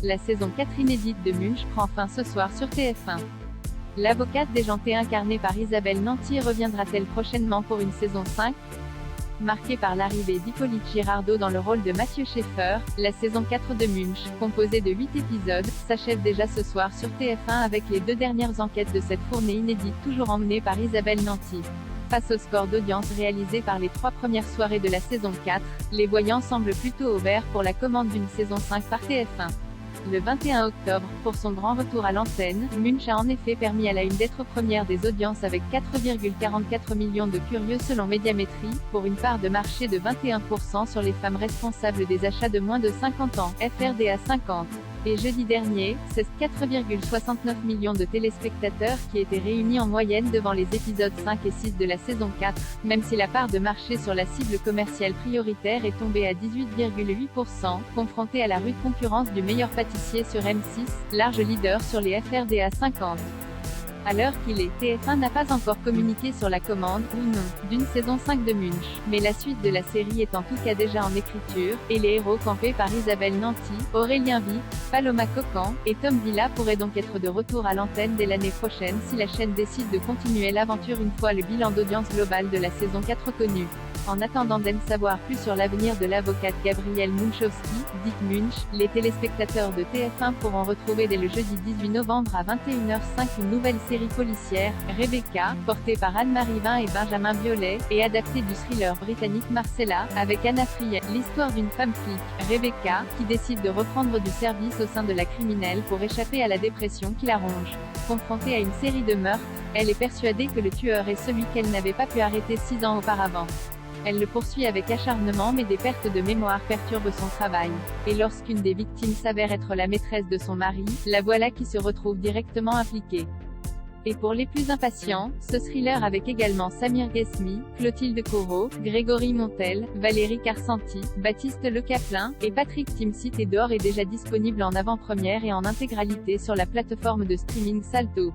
La saison 4 inédite de Munch prend fin ce soir sur TF1. L'avocate déjantée incarnée par Isabelle Nanty reviendra-t-elle prochainement pour une saison 5? Marquée par l'arrivée d'Hippolyte Girardot dans le rôle de Mathieu Scheffer, la saison 4 de Munch, composée de 8 épisodes, s'achève déjà ce soir sur TF1 avec les 2 dernières enquêtes de cette fournée inédite toujours emmenée par Isabelle Nanty. Face au score d'audience réalisé par les 3 premières soirées de la saison 4, les voyants semblent plutôt au vert pour la commande d'une saison 5 par TF1. Le 21 octobre, pour son grand retour à l'antenne, Munch a en effet permis à la une d'être première des audiences avec 4,44 millions de curieux selon Médiamétrie, pour une part de marché de 21% sur les femmes responsables des achats de moins de 50 ans, FRDA 50. Et jeudi dernier, c'est 4,69 millions de téléspectateurs qui étaient réunis en moyenne devant les épisodes 5 et 6 de la saison 4, même si la part de marché sur la cible commerciale prioritaire est tombée à 18,8%, confrontée à la rude concurrence du meilleur pâtissier sur M6, large leader sur les FRDA 50. À l'heure qu'il est, TF1 n'a pas encore communiqué sur la commande, ou non, d'une saison 5 de Munch, mais la suite de la série est en tout cas déjà en écriture, et les héros campés par Isabelle Nanty, Aurélien Vic, Paloma Cocan, et Tom Villa pourraient donc être de retour à l'antenne dès l'année prochaine si la chaîne décide de continuer l'aventure une fois le bilan d'audience global de la saison 4 connu. En attendant d'en savoir plus sur l'avenir de l'avocate Gabrielle Munchowski, dite Munch, les téléspectateurs de TF1 pourront retrouver dès le jeudi 18 novembre à 21h05 une nouvelle série policière, Rebecca, portée par Anne-Marie Vin et Benjamin Biolay, et adaptée du thriller britannique Marcella, avec Anna Friel, l'histoire d'une femme flic, Rebecca, qui décide de reprendre du service au sein de la criminelle pour échapper à la dépression qui la ronge. Confrontée à une série de meurtres, elle est persuadée que le tueur est celui qu'elle n'avait pas pu arrêter 6 ans auparavant. Elle le poursuit avec acharnement mais des pertes de mémoire perturbent son travail. Et lorsqu'une des victimes s'avère être la maîtresse de son mari, la voilà qui se retrouve directement impliquée. Et pour les plus impatients, ce thriller avec également Samir Ghesmi, Clotilde Corot, Grégory Montel, Valérie Carcenti, Baptiste Le Caplin, et Patrick Timsit est déjà disponible en avant-première et en intégralité sur la plateforme de streaming Salto.